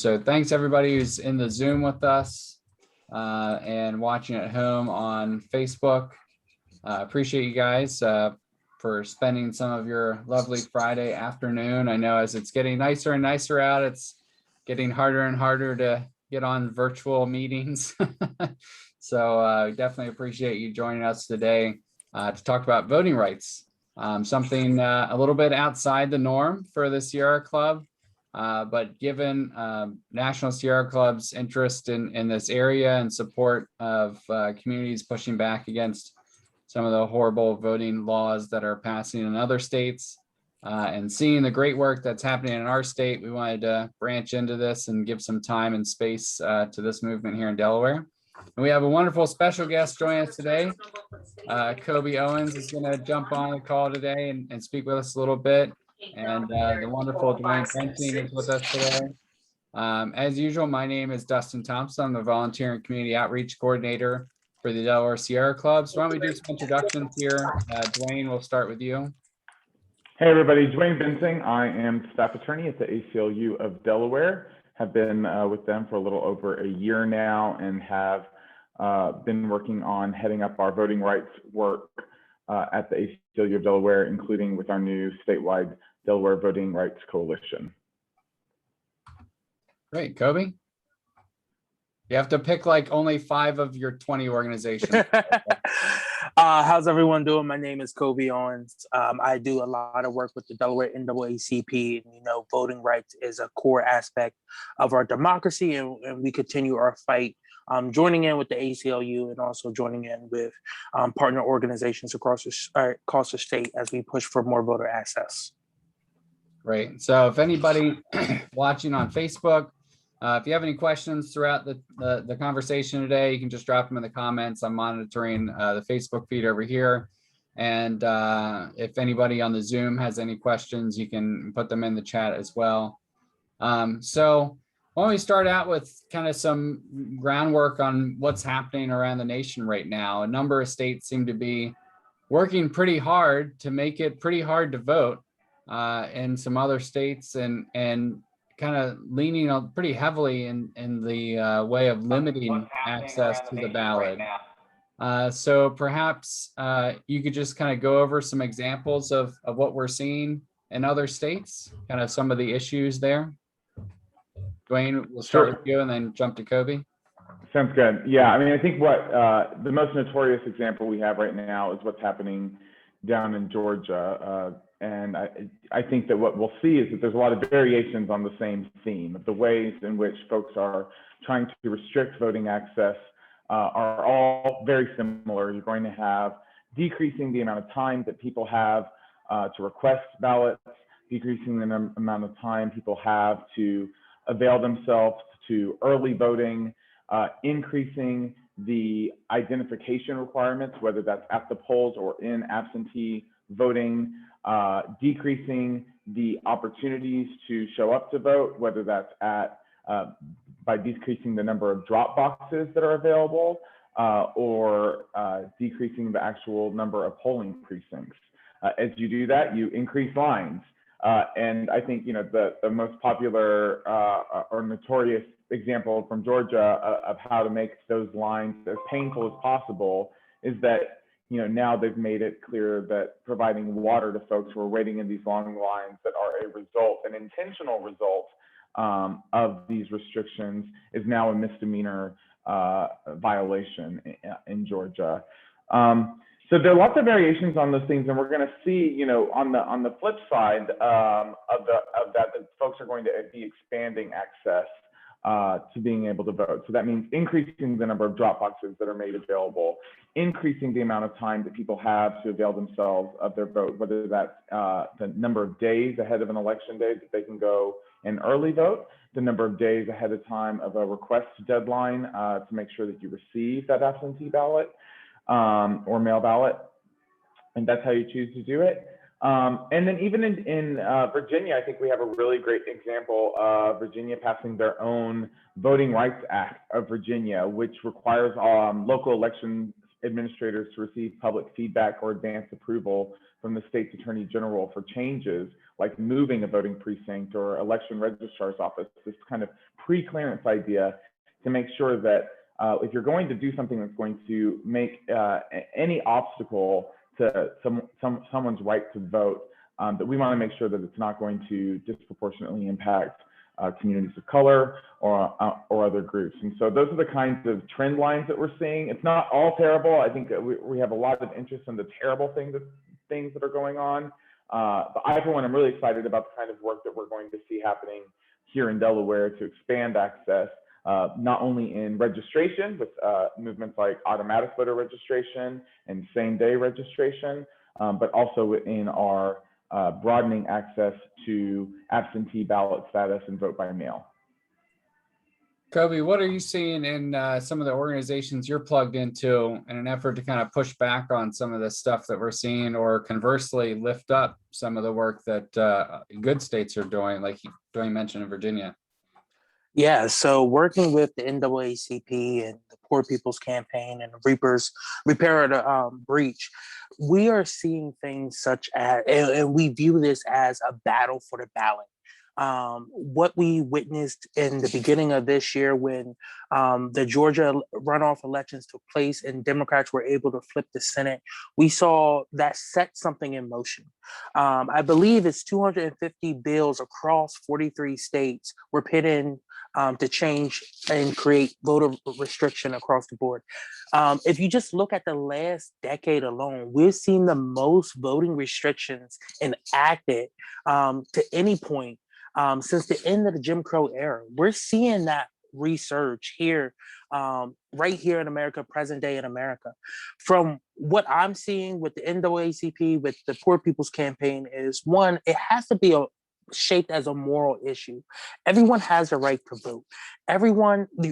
So thanks everybody who's in the Zoom with us and watching at home on Facebook. Appreciate you guys for spending some of your lovely Friday afternoon. I know as it's getting nicer and nicer out, it's getting harder and harder to get on virtual meetings. So definitely appreciate you joining us today to talk about voting rights. Something a little bit outside the norm for the Sierra Club, but given National Sierra Club's interest in this area and support of communities pushing back against some of the horrible voting laws that are passing in other states, and seeing the great work that's happening in our state, we wanted to branch into this and give some time and space to this movement here in Delaware. And we have a wonderful special guest joining us today. Kobe Owens is going to jump on the call today and speak with us a little bit. And the wonderful Dwayne Bensing is with us today. As usual, my name is Dustin Thompson. I'm the Volunteer and Community Outreach Coordinator for the Delaware Sierra Club. So why don't we do some introductions here? Dwayne, we'll start with you. Hey everybody, Dwayne Bensing. I am staff attorney at the ACLU of Delaware. Have been with them for a little over a year now and have been working on heading up our voting rights work at the ACLU of Delaware, including with our new statewide Delaware Voting Rights Coalition. Great, Kobe. You have to pick like only 5 of your 20 organizations. How's everyone doing? My name is Kobe Owens. I do a lot of work with the Delaware NAACP. And, you know, voting rights is a core aspect of our democracy, and we continue our fight. Joining in with the ACLU and also joining in with partner organizations across the state as we push for more voter access. Great. So if anybody watching on Facebook, if you have any questions throughout the conversation today, you can just drop them in the comments. I'm monitoring the Facebook feed over here. And if anybody on the Zoom has any questions, you can put them in the chat as well. So why don't we start out with kind of some groundwork on what's happening around the nation right now. A number of states seem to be working pretty hard to make it pretty hard to vote in some other states, and kind of leaning on pretty heavily in the way of limiting access to the ballot. So perhaps you could just kind of go over some examples of what we're seeing in other states, kind of some of the issues there. Dwayne, we'll start with you and then jump to Kobe. Sounds good. Yeah, I mean, I think what the most notorious example we have right now is what's happening down in Georgia. And I think that what we'll see is that there's a lot of variations on the same theme. The ways in which folks are trying to restrict voting access are all very similar. You're going to have decreasing the amount of time that people have to request ballots, decreasing the amount of time people have to avail themselves to early voting, increasing the identification requirements, whether that's at the polls or in absentee voting, decreasing the opportunities to show up to vote, whether that's by decreasing the number of drop boxes that are available, or decreasing the actual number of polling precincts. As you do that, you increase lines. And I think, you know, the most popular or notorious example from Georgia of how to make those lines as painful as possible is that, you know, now they've made it clear that providing water to folks who are waiting in these long lines that are an intentional result of these restrictions is now a misdemeanor violation in Georgia. So there are lots of variations on those things, and we're going to see, you know, on the flip side of that folks are going to be expanding access to being able to vote. So that means increasing the number of drop boxes that are made available, increasing the amount of time that people have to avail themselves of their vote, whether that's the number of days ahead of an election day that they can go and early vote, the number of days ahead of time of a request deadline to make sure that you receive that absentee ballot or mail ballot, and that's how you choose to do it. And then even in Virginia, I think we have a really great example of Virginia passing their own Voting Rights Act of Virginia, which requires local election administrators to receive public feedback or advance approval from the state's attorney general for changes like moving a voting precinct or election registrar's office, this kind of pre-clearance idea to make sure that if you're going to do something that's going to make any obstacle to someone's right to vote, that we want to make sure that it's not going to disproportionately impact communities of color or other groups. And so those are the kinds of trend lines that we're seeing. It's not all terrible. I think that we have a lot of interest in the terrible things that are going on. But I, for one, I'm really excited about the kind of work that we're going to see happening here in Delaware to expand access, not only in registration with movements like automatic voter registration and same-day registration, but also in our broadening access to absentee ballot status and vote by mail. Kobe, what are you seeing in some of the organizations you're plugged into in an effort to kind of push back on some of the stuff that we're seeing, or conversely lift up some of the work that good states are doing, like Dwayne mentioned in Virginia? Yeah, so working with the NAACP and the Poor People's Campaign and the Repair the Breach, we are seeing things such as, and we view this as a battle for the ballot. What we witnessed in the beginning of this year when the Georgia runoff elections took place and Democrats were able to flip the Senate, we saw that set something in motion. I believe it's 250 bills across 43 states were put in to change and create voter restriction across the board. If you just look at the last decade alone, we've seen the most voting restrictions enacted to any point since the end of the Jim Crow era. We're seeing that resurge here, right here in America, present day in America. From what I'm seeing with the NAACP, with the Poor People's Campaign, is one, it has to be shaped as a moral issue. Everyone has a right to vote.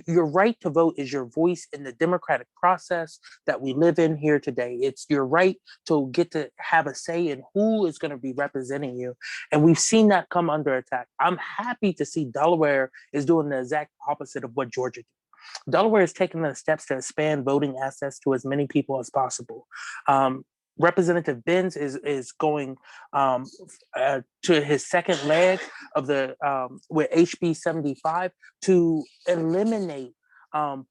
Your right to vote is your voice in the democratic process that we live in here today. It's your right to get to have a say in who is going to be representing you. And we've seen that come under attack. I'm happy to see Delaware is doing the exact opposite of what Georgia did. Delaware is taking the steps to expand voting access to as many people as possible. Representative Benz is going to his second leg of the with HB 75 to eliminate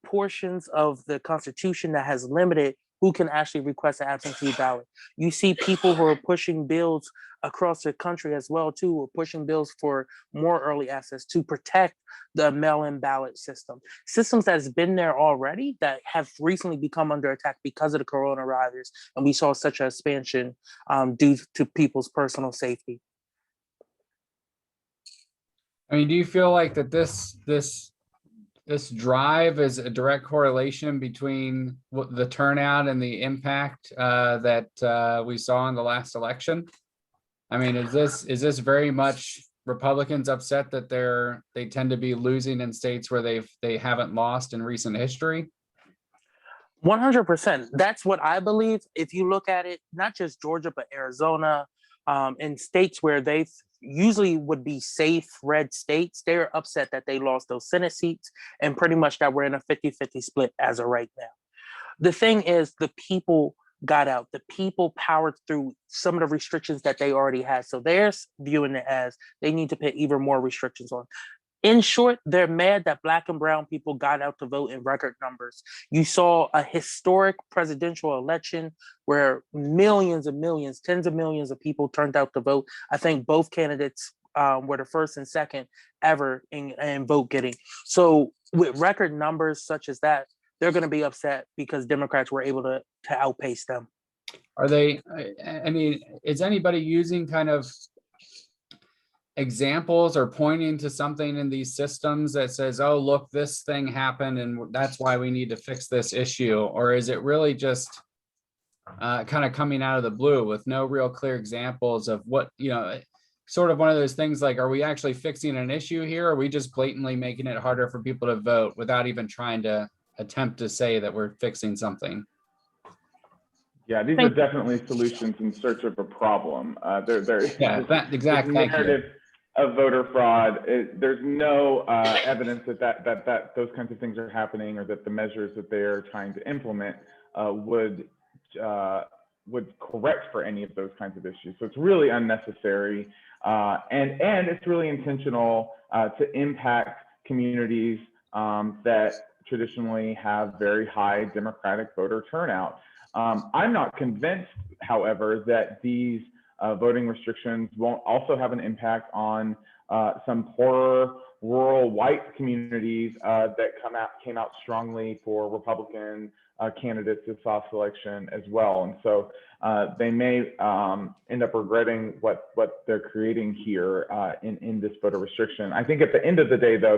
portions of the Constitution that has limited who can actually request an absentee ballot. You see people who are pushing bills across the country as well too, or pushing bills for more early access to protect the mail-in ballot systems that's been there already that have recently become under attack because of the coronavirus, and we saw such an expansion due to people's personal safety. I mean, do you feel like that this drive is a direct correlation between the turnout and the impact that we saw in the last election? I mean, is this very much Republicans upset that they tend to be losing in states where they haven't lost in recent history? 100%. That's what I believe. If you look at it, not just Georgia, but Arizona, in states where they usually would be safe red states, they're upset that they lost those Senate seats and pretty much that we're in a 50-50 split as of right now. The thing is, the people got out. The people powered through some of the restrictions that they already had. So they're viewing it as they need to put even more restrictions on. In short, they're mad that Black and brown people got out to vote in record numbers. You saw a historic presidential election where millions and millions, tens of millions of people turned out to vote. I think both candidates were the first and second ever in vote getting. So with record numbers such as that, they're going to be upset because Democrats were able to outpace them. Are they, I mean, is anybody using kind of examples or pointing to something in these systems that says, oh, look, this thing happened and that's why we need to fix this issue? Or is it really just kind of coming out of the blue with no real clear examples of what, sort of one of those things like, are we actually fixing an issue here? Or are we just blatantly making it harder for people to vote without even trying to attempt to say that we're fixing something? Yeah, these are definitely solutions in search of a problem. Exactly. Narrative of voter fraud. There's no evidence that those kinds of things are happening, or that the measures that they're trying to implement would would correct for any of those kinds of issues. So it's really unnecessary, and it's really intentional to impact communities that traditionally have very high Democratic voter turnout. I'm not convinced, however, that these voting restrictions won't also have an impact on some poorer rural white communities that came out strongly for Republican candidates this last election as well. And so they may end up regretting what they're creating here in this voter restriction. I think at the end of the day, though,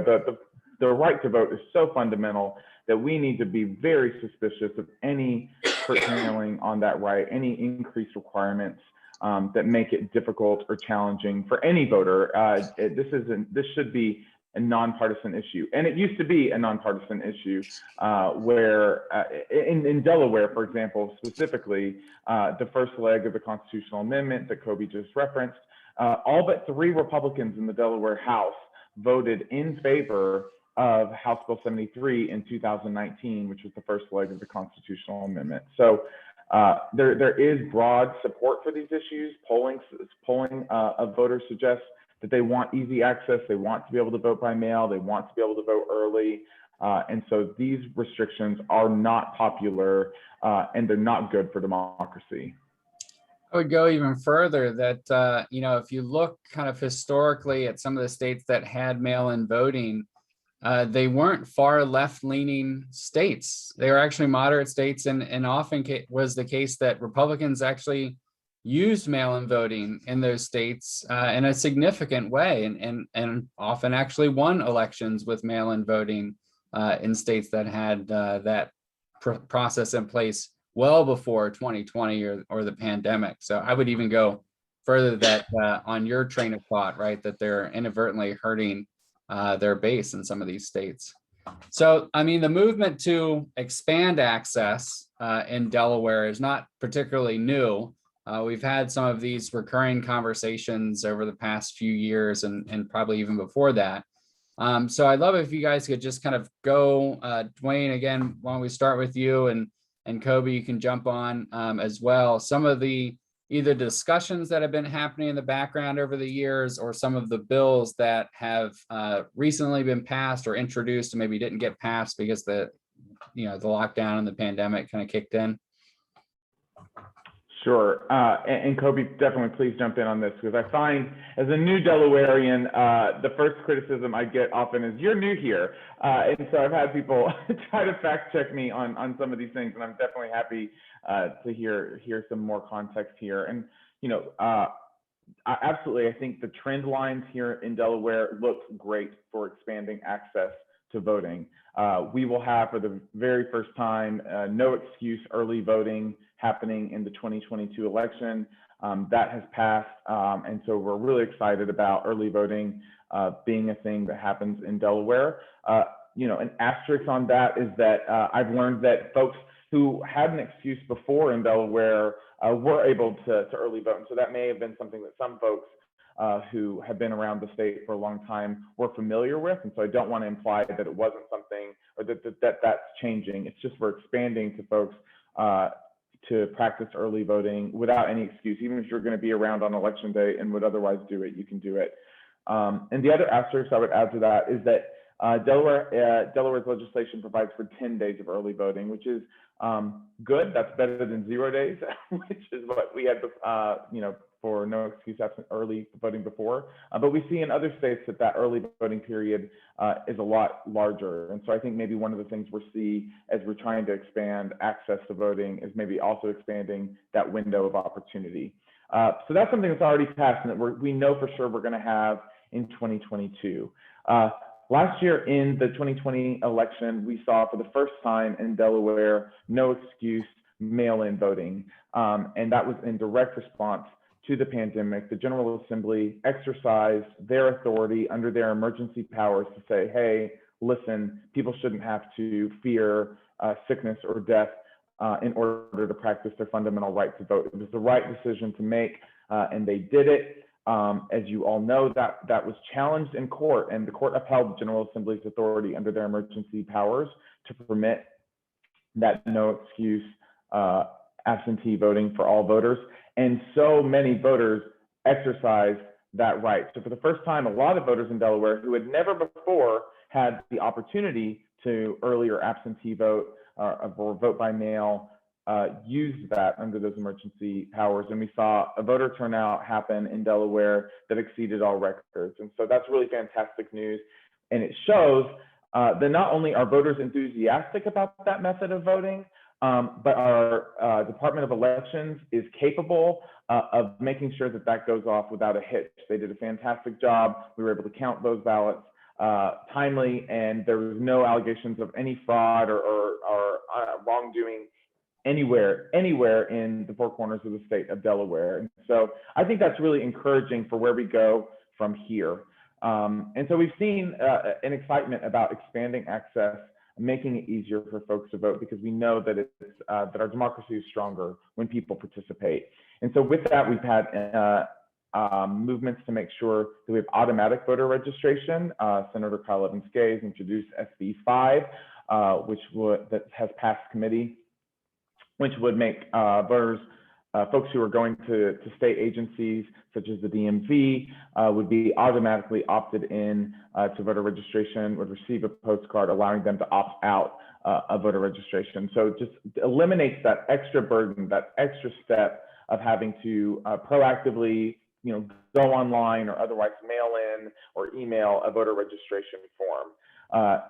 the right to vote is so fundamental that we need to be very suspicious of any curtailing on that right, any increased requirements that make it difficult or challenging for any voter. This should be a nonpartisan issue, and it used to be a nonpartisan issue where in Delaware, for example, specifically, the first leg of the constitutional amendment that Kobe just referenced, all but 3 Republicans in the Delaware House voted in favor of House Bill 73 in 2019, which was the first leg of the constitutional amendment. So there is broad support for these issues. Polling of voters suggests that they want easy access, they want to be able to vote by mail, they want to be able to vote early. And so these restrictions are not popular and they're not good for democracy. I would go even further that, if you look kind of historically at some of the states that had mail-in voting, they weren't far left-leaning states. They were actually moderate states, and often was the case that Republicans actually used mail-in voting in those states in a significant way, and often actually won elections with mail-in voting in states that had that process in place well before 2020 or the pandemic. So I would even go further that on your train of thought, right, that they're inadvertently hurting their base in some of these states. So, I mean, the movement to expand access in Delaware is not particularly new. We've had some of these recurring conversations over the past few years and probably even before that. So I'd love if you guys could just kind of go, Dwayne, again, why don't we start with you, and Kobe, you can jump on as well. Some of the either discussions that have been happening in the background over the years, or some of the bills that have recently been passed or introduced and maybe didn't get passed because the lockdown and the pandemic kind of kicked in. Sure, and Kobe, definitely please jump in on this, because I find as a new Delawarean, the first criticism I get often is, you're new here. And so I've had people try to fact check me on some of these things, and I'm definitely happy to hear some more context here. And, absolutely, I think the trend lines here in Delaware look great for expanding access to voting. We will have, for the very first time, no excuse early voting happening in the 2022 election. That has passed, and so we're really excited about early voting being a thing that happens in Delaware. An asterisk on that is that I've learned that folks who had an excuse before in Delaware were able to early vote, and so that may have been something that some folks who have been around the state for a long time were familiar with. And so I don't want to imply that it wasn't something, or that's changing. It's just we're expanding to folks to practice early voting without any excuse. Even if you're going to be around on election day and would otherwise do it, you can do it. And the other asterisk I would add to that is that Delaware's legislation provides for 10 days of early voting, which is good. That's better than 0 days, which is what we had, for no excuse absent early voting before. But we see in other states that early voting period is a lot larger. And so I think maybe one of the things we'll see as we're trying to expand access to voting is maybe also expanding that window of opportunity. So that's something that's already passed and that we know for sure we're going to have in 2022. Last year in the 2020 election, we saw for the first time in Delaware, no excuse mail-in voting. And that was in direct response to the pandemic. The General Assembly exercised their authority under their emergency powers to say, hey, listen, people shouldn't have to fear sickness or death in order to practice their fundamental right to vote. It was the right decision to make, and they did it. As you all know, that was challenged in court, and the court upheld the General Assembly's authority under their emergency powers to permit that no excuse absentee voting for all voters. And so many voters exercised that right. So for the first time, a lot of voters in Delaware who had never before had the opportunity to earlier absentee vote or vote by mail used that under those emergency powers. And we saw a voter turnout happen in Delaware that exceeded all records. And so that's really fantastic news. And it shows that not only are voters enthusiastic about that method of voting, but our Department of Elections is capable of making sure that that goes off without a hitch. They did a fantastic job. We were able to count those ballots timely, and there was no allegations of any fraud or wrongdoing anywhere in the four corners of the state of Delaware. And so I think that's really encouraging for where we go from here. And so we've seen an excitement about expanding access, making it easier for folks to vote, because we know that it's that our democracy is stronger when people participate. And so with that, we've had movements to make sure that we have automatic voter registration. Senator Kyle Evans-Gaze introduced SB 5, that has passed committee, which would make voters, folks who are going to state agencies such as the DMV would be automatically opted in to voter registration, would receive a postcard allowing them to opt out of voter registration. So it just eliminates that extra burden, that extra step of having to proactively, go online or otherwise mail in or email a voter registration form.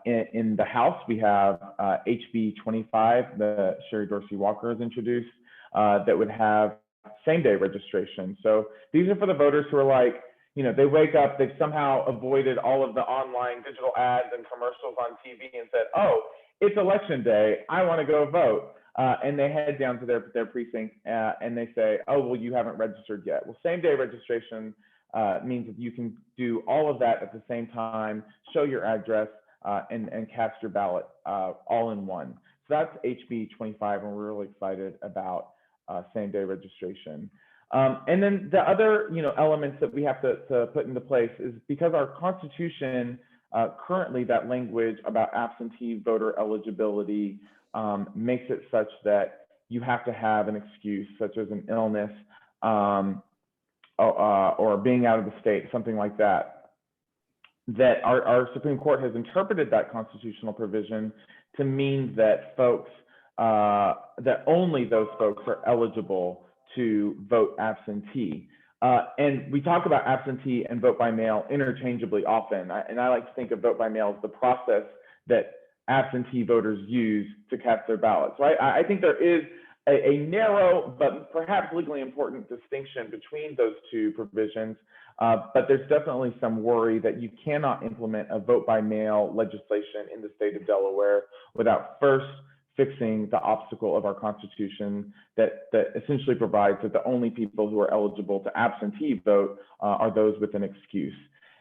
In the House, we have HB 25 that Sherry Dorsey Walker has introduced that would have same-day registration. So these are for the voters who are like, they wake up, they've somehow avoided all of the online digital ads and commercials on TV and said, oh, it's election day, I want to go vote. And they head down to their precinct and they say, oh, well, you haven't registered yet. Well, same-day registration means that you can do all of that at the same time, show your address, and cast your ballot all in one. So that's HB 25, and we're really excited about same-day registration. And then the other, elements that we have to put into place is because our Constitution currently, that language about absentee voter eligibility makes it such that you have to have an excuse, such as an illness or being out of the state, something like that. That our Supreme Court has interpreted that constitutional provision to mean that folks, that only those folks are eligible to vote absentee. And we talk about absentee and vote by mail interchangeably often. And I like to think of vote by mail as the process that absentee voters use to cast their ballots. So I think there is a narrow but perhaps legally important distinction between those two provisions. But there's definitely some worry that you cannot implement a vote by mail legislation in the state of Delaware without first fixing the obstacle of our Constitution that essentially provides that the only people who are eligible to absentee vote are those with an excuse.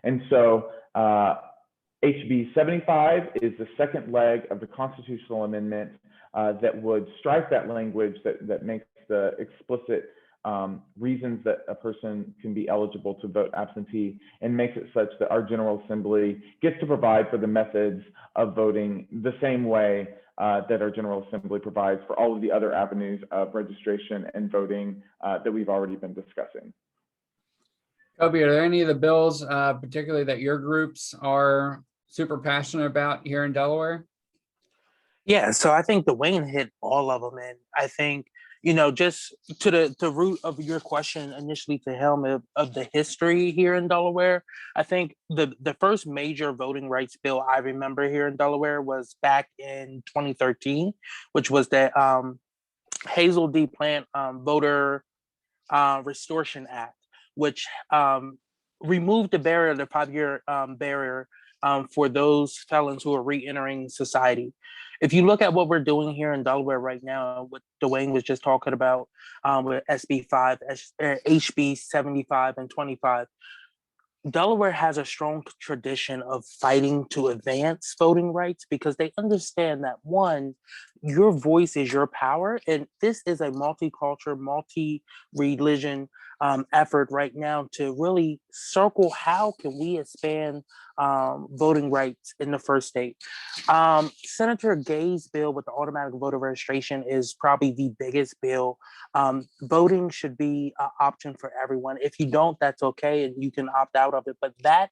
And so HB 75 is the second leg of the constitutional amendment that would strike that language that makes the explicit reasons that a person can be eligible to vote absentee, and makes it such that our General Assembly gets to provide for the methods of voting the same way that our General Assembly provides for all of the other avenues of registration and voting that we've already been discussing. Kobe, are there any of the bills particularly that your groups are super passionate about here in Delaware? Yeah, so I think Dwayne hit all of them, and I think just to the root of your question initially to him of the history here in Delaware, I think the first major voting rights bill I remember here in Delaware was back in 2013, which was that Hazel D. Plant Voter Restoration Act, which removed the 5-year barrier for those felons who are re-entering society. If you look at what we're doing here in Delaware right now, what Dwayne was just talking about with SB 5, HB 75 and 25, Delaware has a strong tradition of fighting to advance voting rights because they understand that, one, your voice is your power. And this is a multicultural, multi-religion effort right now to really circle how can we expand voting rights in the first state. Senator Gay's bill with the automatic voter registration is probably the biggest bill. Voting should be an option for everyone. If you don't, that's okay, and you can opt out of it. But that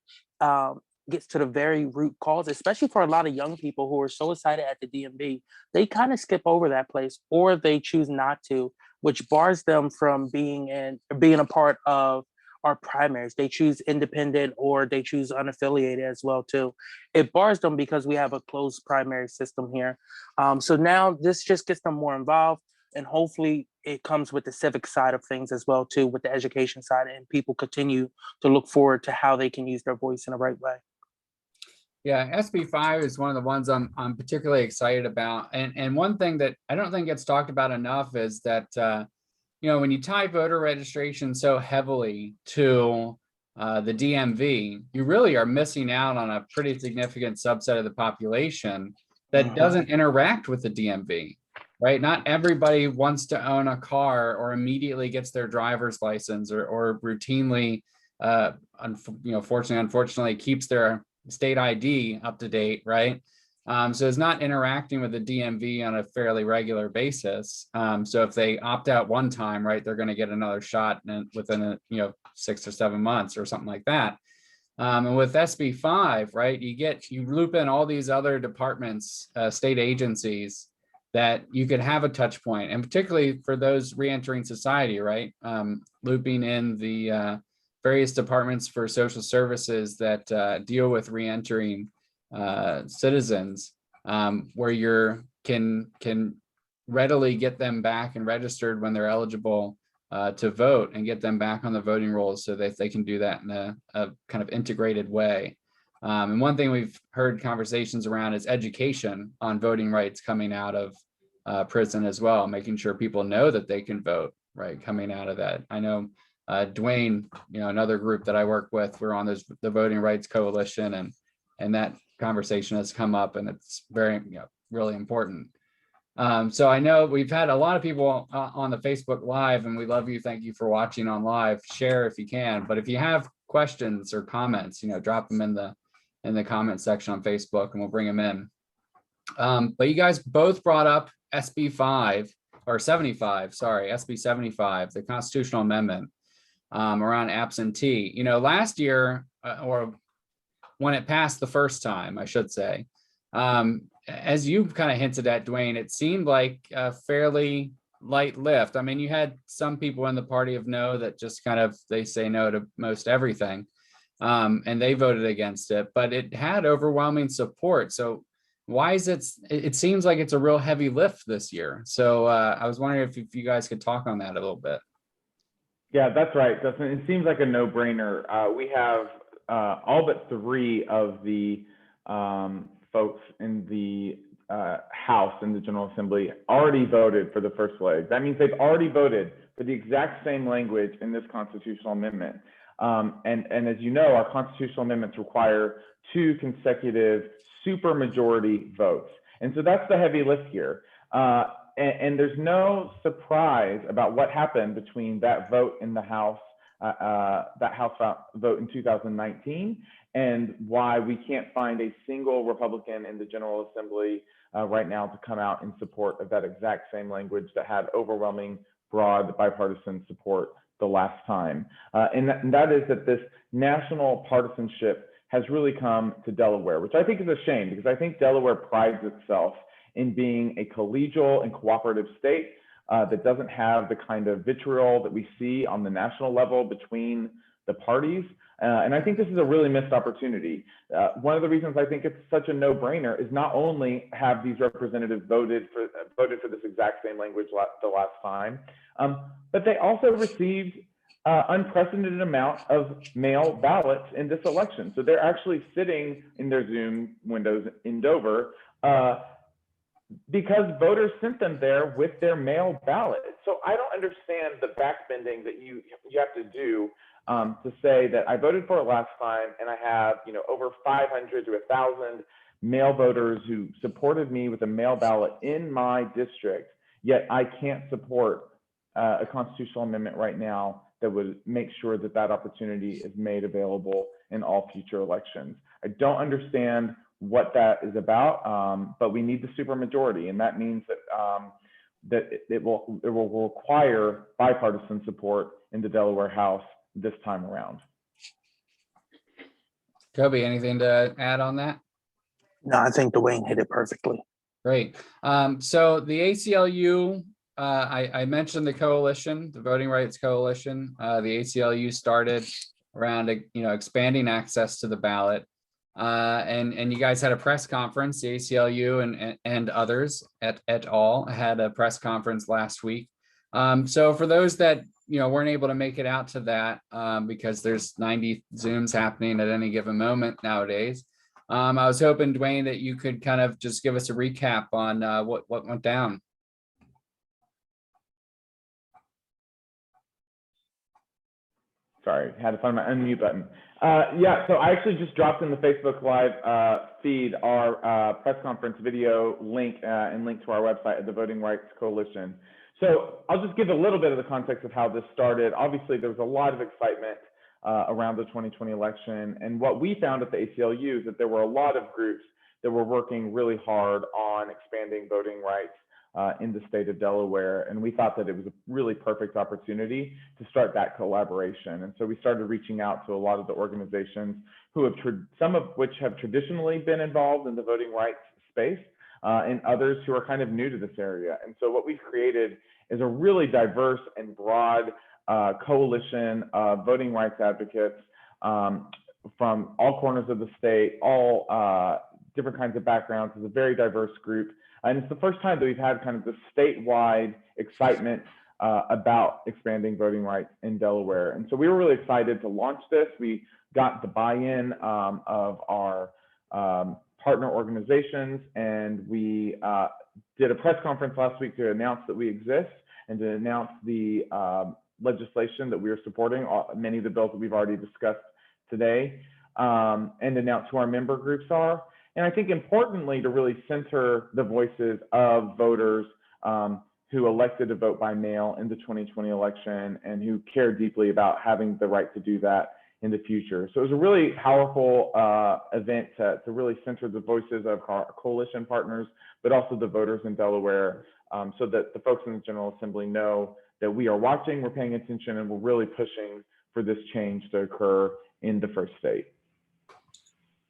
gets to the very root cause, especially for a lot of young people who are so excited at the DMV. They kind of skip over that place, or they choose not to, which bars them from being a part of our primaries. They choose independent or they choose unaffiliated as well too. It bars them because we have a closed primary system here. So now this just gets them more involved, and hopefully it comes with the civic side of things as well too, with the education side, and people continue to look forward to how they can use their voice in the right way. Yeah, SB5 is one of the ones I'm particularly excited about. And one thing that I don't think gets talked about enough is that when you tie voter registration so heavily to the DMV, you really are missing out on a pretty significant subset of the population that doesn't interact with the DMV, right? Not everybody wants to own a car or immediately gets their driver's license or routinely, unfortunately, keeps their state ID up to date, right? So it's not interacting with the DMV on a fairly regular basis. So if they opt out one time, right, they're going to get another shot within 6 or 7 months or something like that. And with SB5, right, you loop in all these other departments, state agencies that you could have a touch point, and particularly for those reentering society, right, looping in the various departments for social services that deal with reentering citizens, where you can readily get them back and registered when they're eligible to vote, and get them back on the voting rolls so that they can do that in a kind of integrated way. And one thing we've heard conversations around is education on voting rights coming out of prison as well, making sure people know that they can vote, right, coming out of that. I know Dwayne, another group that I work with, we're on the Voting Rights Coalition, and that conversation has come up, and it's very, really important. So I know we've had a lot of people on the Facebook Live, and we love you. Thank you for watching on live. Share if you can, but if you have questions or comments, drop them in the comment section on Facebook, and we'll bring them in. But you guys both brought up SB 75, the constitutional amendment around absentee. Last year, or when it passed the first time, I should say, as you kind of hinted at, Dwayne, it seemed like a fairly light lift. I mean, you had some people in the party of no that just they say no to most everything, and they voted against it, but it had overwhelming support. So why is it seems like it's a real heavy lift this year. So I was wondering if you guys could talk on that a little bit. Yeah, that's right, Dustin. It seems like a no-brainer. We have all but 3 of the folks in the House in the General Assembly already voted for the first leg. That means they've already voted for the exact same language in this constitutional amendment. And as you know, our constitutional amendments require 2 consecutive supermajority votes. And so that's the heavy lift here. And there's no surprise about what happened between that vote in the House, that House vote in 2019, and why we can't find a single Republican in the General Assembly right now to come out in support of that exact same language that had overwhelming, broad, bipartisan support the last time. And that is that this national partisanship has really come to Delaware, which I think is a shame, because I think Delaware prides itself in being a collegial and cooperative state that doesn't have the kind of vitriol that we see on the national level between the parties. And I think this is a really missed opportunity. One of the reasons I think it's such a no-brainer is not only have these representatives voted for this exact same language the last time, but they also received unprecedented amount of mail ballots in this election. So they're actually sitting in their Zoom windows in Dover because voters sent them there with their mail ballot. So I don't understand the backbending that you have to do to say that I voted for it last time and I have over 500 to 1,000 mail voters who supported me with a mail ballot in my district, yet I can't support a constitutional amendment right now that would make sure that that opportunity is made available in all future elections. I don't understand what that is about, but we need the supermajority, and that means that it will require bipartisan support in the Delaware House this time around. Kobe, anything to add on that? No, I think Dwayne hit it perfectly. Great. So the ACLU, I mentioned the coalition, the Voting Rights Coalition. The ACLU started around, expanding access to the ballot. And you guys had a press conference, the ACLU and others et al. Had a press conference last week. So for those that weren't able to make it out to that, because there's 90 Zooms happening at any given moment nowadays, I was hoping, Dwayne, that you could kind of just give us a recap on what went down. Sorry, had to find my unmute button. Yeah, so I actually just dropped in the Facebook Live feed our press conference video link and link to our website at the Voting Rights Coalition. So I'll just give a little bit of the context of how this started. Obviously, there was a lot of excitement around the 2020 election. And what we found at the ACLU is that there were a lot of groups that were working really hard on expanding voting rights in the state of Delaware. And we thought that it was a really perfect opportunity to start that collaboration. And so we started reaching out to a lot of the organizations who have, some of which have traditionally been involved in the voting rights space, and others who are kind of new to this area. And so what we've created is a really diverse and broad coalition of voting rights advocates from all corners of the state, all different kinds of backgrounds. It's a very diverse group. And it's the first time that we've had kind of the statewide excitement about expanding voting rights in Delaware. And so we were really excited to launch this. We got the buy-in of our partner organizations, and we did a press conference last week to announce that we exist and to announce the legislation that we are supporting, many of the bills that we've already discussed today, and announce who our member groups are. And I think importantly, to really center the voices of voters who elected to vote by mail in the 2020 election and who care deeply about having the right to do that in the future. So it was a really powerful event to really center the voices of our coalition partners, but also the voters in Delaware, so that the folks in the General Assembly know that we are watching, we're paying attention, and we're really pushing for this change to occur in the first state.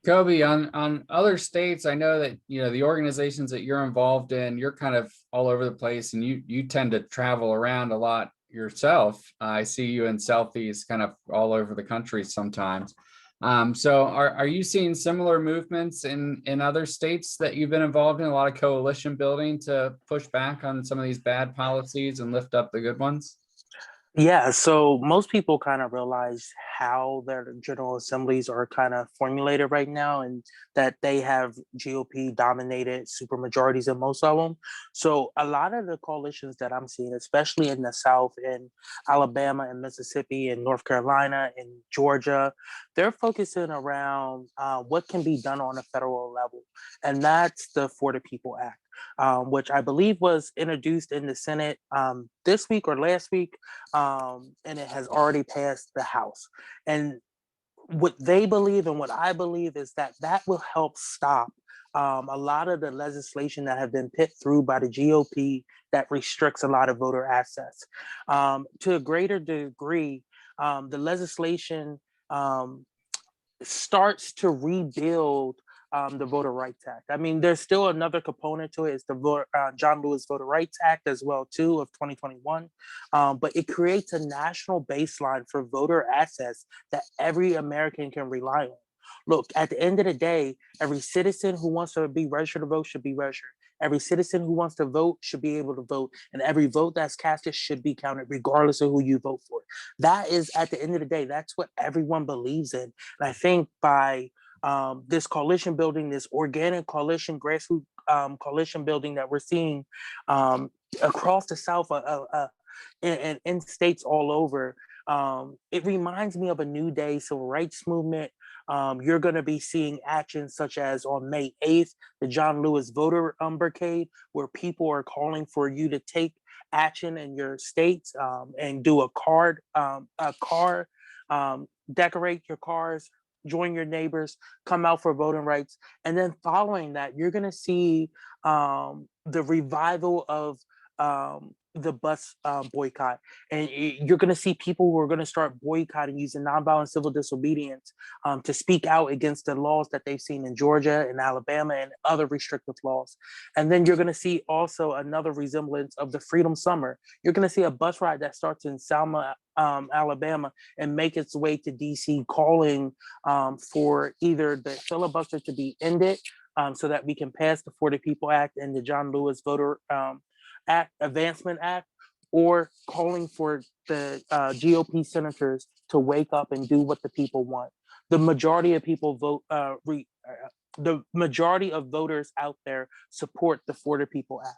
Kobe, on other states, I know that the organizations that you're involved in, you're kind of all over the place, and you tend to travel around a lot yourself. I see you in selfies kind of all over the country sometimes. So are you seeing similar movements in other states that you've been involved in, a lot of coalition building to push back on some of these bad policies and lift up the good ones? Yeah, so most people kind of realize how their general assemblies are kind of formulated right now, and that they have GOP dominated supermajorities in most of them. So a lot of the coalitions that I'm seeing, especially in the South, in Alabama and Mississippi and North Carolina and Georgia, they're focusing around what can be done on a federal level. And that's the For the People Act. Which I believe was introduced in the Senate this week or last week, and it has already passed the House. And what they believe and what I believe is that that will help stop a lot of the legislation that have been put through by the GOP that restricts a lot of voter access. To a greater degree, the legislation starts to rebuild the Voter Rights Act. I mean, there's still another component to it. It's the John Lewis Voter Rights Act as well, too, of 2021. But it creates a national baseline for voter access that every American can rely on. Look, at the end of the day, every citizen who wants to be registered to vote should be registered. Every citizen who wants to vote should be able to vote. And every vote that's casted should be counted, regardless of who you vote for. That is, at the end of the day, that's what everyone believes in. And I think by this coalition building, this organic coalition, grassroots coalition building that we're seeing across the South and in states all over, it reminds me of a new day civil rights movement. You're going to be seeing actions such as on May 8th, the John Lewis Voter Brigade, where people are calling for you to take action in your states, and do a car, decorate your cars, join your neighbors, come out for voting rights. And then following that, you're going to see the revival of the bus boycott. And you're going to see people who are going to start boycotting, using nonviolent civil disobedience to speak out against the laws that they've seen in Georgia and Alabama and other restrictive laws. And then you're going to see also another resemblance of the Freedom Summer. You're going to see a bus ride that starts in Selma, Alabama, and make its way to DC, calling for either the filibuster to be ended, so that we can pass the For the People Act and the John Lewis Voter Advancement Act, or calling for the GOP senators to wake up and do what the people want. The majority of people the majority of voters out there support the For the People Act.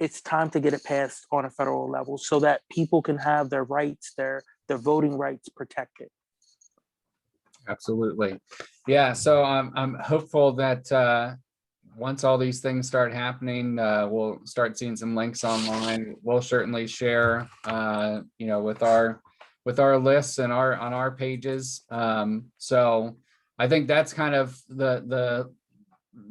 It's time to get it passed on a federal level so that people can have their rights, their voting rights protected. Absolutely. Yeah. So I'm hopeful that once all these things start happening, we'll start seeing some links online. We'll certainly share, with our lists and on our pages. So I think that's kind of the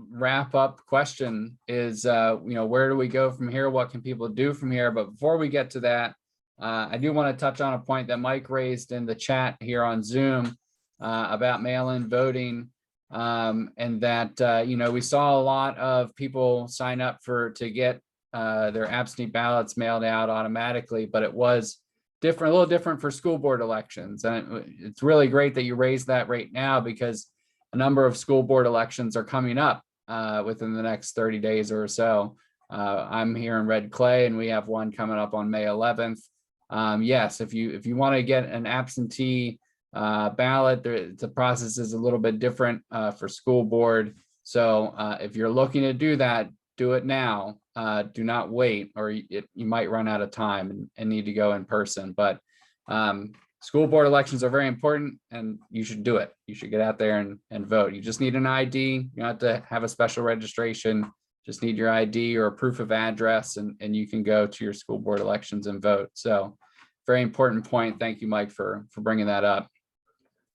wrap up question is, where do we go from here? What can people do from here? But before we get to that, I do want to touch on a point that Mike raised in the chat here on Zoom about mail-in voting. And that, we saw a lot of people sign up to get their absentee ballots mailed out automatically, but it was a little different for school board elections. And it's really great that you raised that right now, because a number of school board elections are coming up within the next 30 days or so. I'm here in Red Clay, and we have one coming up on May 11th. Yes, if you want to get an absentee ballot, the process is a little bit different for school board. So if you're looking to do that, do it now. Do not wait, or you might run out of time and need to go in person. But school board elections are very important, and you should do it. You should get out there and vote. You just need an ID. You don't have to have a special registration. Just need your ID or a proof of address, and you can go to your school board elections and vote. So very important point. Thank you, Mike, for bringing that up.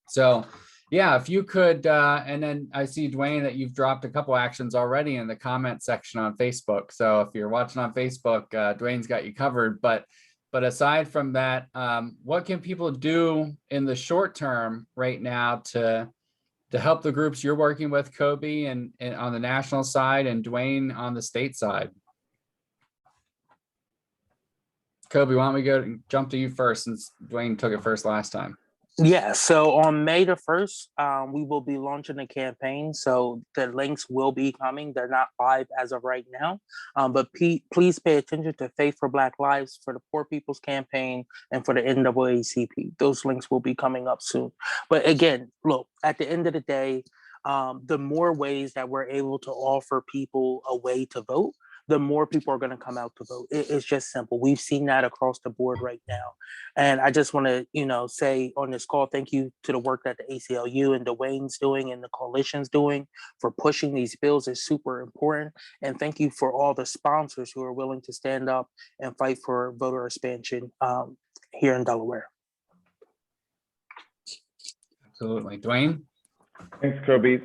So yeah, if you could, and then I see, Dwayne, that you've dropped a couple actions already in the comment section on Facebook. So if you're watching on Facebook, Dwayne's got you covered. But aside from that, what can people do in the short term right now to help the groups you're working with, Kobe, and on the national side, and Dwayne on the state side? Kobe, why don't we jump to you first, since Dwayne took it first last time? Yeah, so on May the 1st, we will be launching a campaign. So the links will be coming. They're not live as of right now, but please pay attention to Faith for Black Lives, for the Poor People's Campaign, and for the NAACP. Those links will be coming up soon. But again, look, at the end of the day, the more ways that we're able to offer people a way to vote, the more people are going to come out to vote. It's just simple. We've seen that across the board right now. And I just want to, say on this call, thank you to the work that the ACLU and Dwayne's doing and the coalition's doing for pushing these bills is super important. And thank you for all the sponsors who are willing to stand up and fight for voter expansion here in Delaware. Absolutely. Dwayne? Thanks, Kobe.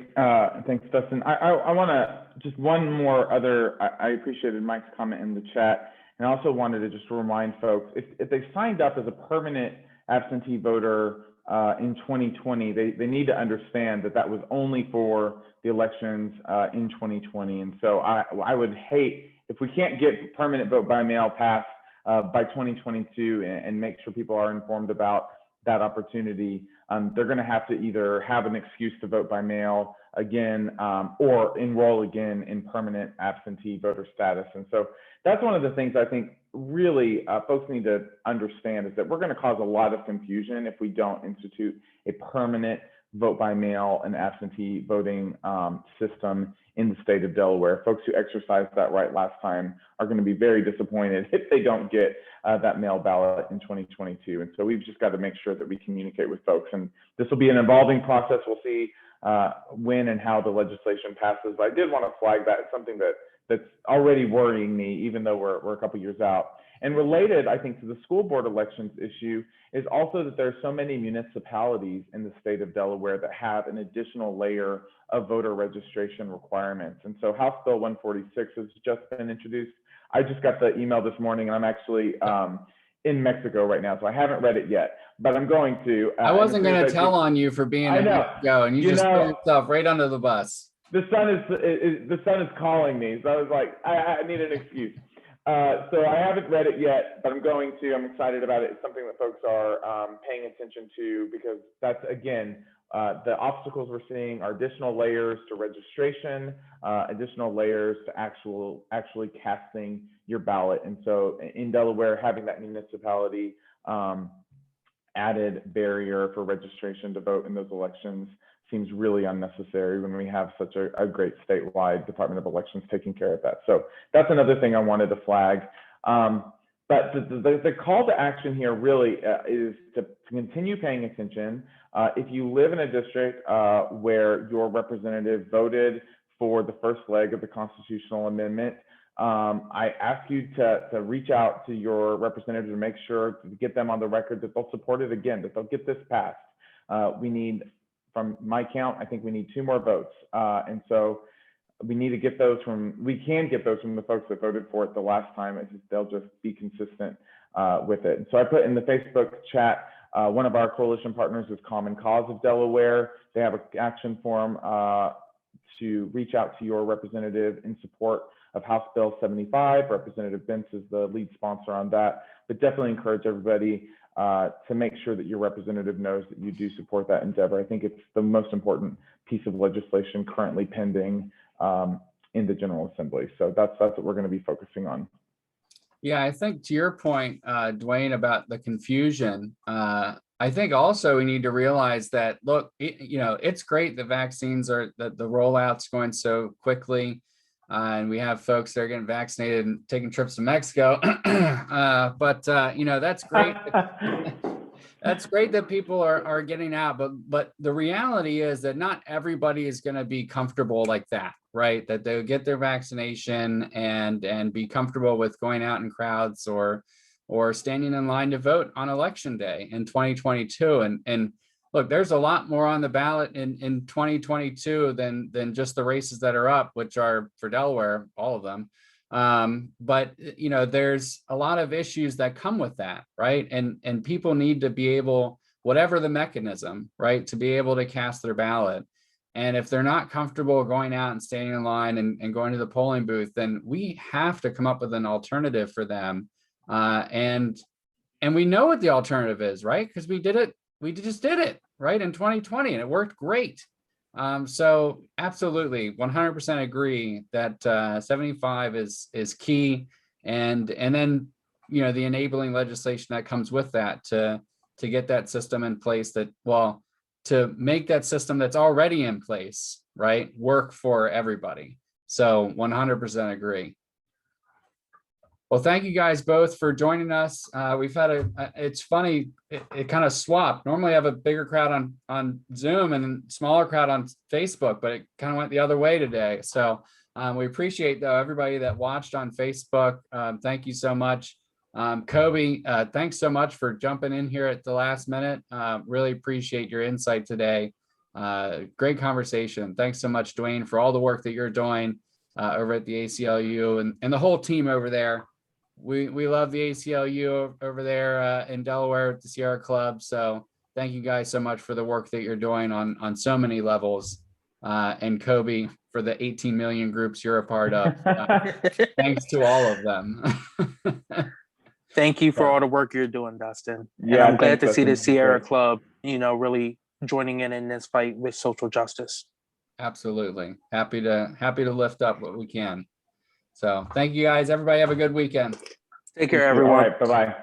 Thanks, Dustin. I want to just one more other, I appreciated Mike's comment in the chat, and I also wanted to just remind folks, if they signed up as a permanent absentee voter in 2020, they need to understand that was only for the elections in 2020. And so I would hate if we can't get permanent vote by mail passed by 2022 and make sure people are informed about that opportunity. They're going to have to either have an excuse to vote by mail again or enroll again in permanent absentee voter status. And so that's one of the things I think really folks need to understand, is that we're going to cause a lot of confusion if we don't institute a permanent vote by mail and absentee voting system in the state of Delaware. Folks who exercised that right last time are going to be very disappointed if they don't get that mail ballot in 2022. And so we've just got to make sure that we communicate with folks. And this will be an evolving process. We'll see when and how the legislation passes. But I did want to flag that. It's something that's already worrying me, even though we're a couple years out. And related, I think, to the school board elections issue is also that there are so many municipalities in the state of Delaware that have an additional layer of voter registration requirements. And so House Bill 146 has just been introduced. I just got the email this morning, and I'm actually in Mexico right now, so I haven't read it yet, but I'm going to. I wasn't going to tell on you for being in Mexico, and you just threw yourself right under the bus. The sun is calling me, so I was like, I need an excuse. So I haven't read it yet, but I'm going to. I'm excited about it. It's something that folks are paying attention to, because that's, again, the obstacles we're seeing are additional layers to registration, additional layers to actually casting your ballot. And so in Delaware, having that municipality added barrier for registration to vote in those elections seems really unnecessary when we have such a great statewide Department of Elections taking care of that. So that's another thing I wanted to flag. But the call to action here really is to continue paying attention. If you live in a district where your representative voted for the first leg of the constitutional amendment, I ask you to reach out to your representative to make sure to get them on the record that they'll support it again, that they'll get this passed. We need, from my count, I think we need 2 more votes. And so we need to get those we can get those from the folks that voted for it the last time. They'll just be consistent with it. And so I put in the Facebook chat, one of our coalition partners is Common Cause of Delaware. They have an action form to reach out to your representative in support of House Bill 75. Representative Bentz is the lead sponsor on that, but definitely encourage everybody to make sure that your representative knows that you do support that endeavor. I think it's the most important piece of legislation currently pending in the General Assembly. So that's what we're going to be focusing on. Yeah, I think to your point, Dwayne, about the confusion, I think also we need to realize that, look, it's great the vaccines are, the rollout's going so quickly. And we have folks that are getting vaccinated and taking trips to Mexico. But that's great. That's great that people are getting out. But the reality is that not everybody is going to be comfortable like that, right? That they'll get their vaccination and be comfortable with going out in crowds or standing in line to vote on election day in 2022. And look, there's a lot more on the ballot in 2022 than just the races that are up, which are for Delaware, all of them. But there's a lot of issues that come with that, right? And people need to be able, whatever the mechanism, right, to be able to cast their ballot. And if they're not comfortable going out and standing in line and going to the polling booth, then we have to come up with an alternative for them. And we know what the alternative is, right? Because we did it. We just did it, right, in 2020, and it worked great. So absolutely, 100% agree that 75 is key, and then the enabling legislation that comes with that to get that system in place, to make that system that's already in place, right, work for everybody. So 100% agree. Well, thank you guys both for joining us. We've had it's funny, it kind of swapped. Normally I have a bigger crowd on Zoom and a smaller crowd on Facebook, but it kind of went the other way today. So we appreciate everybody that watched on Facebook. Thank you so much. Kobe, thanks so much for jumping in here at the last minute. Really appreciate your insight today. Great conversation. Thanks so much, Dwayne, for all the work that you're doing over at the ACLU and the whole team over there. We love the ACLU over there in Delaware at the Sierra Club. So thank you guys so much for the work that you're doing on so many levels. And Kobe, for the 18 million groups you're a part of. Thanks to all of them. Thank you for all the work you're doing, Dustin. And Yeah, I'm glad to see the Dustin. Sierra Club, really joining in this fight with social justice. Absolutely. Happy to lift up what we can. So thank you guys. Everybody have a good weekend. Take care, everyone. All right, bye-bye.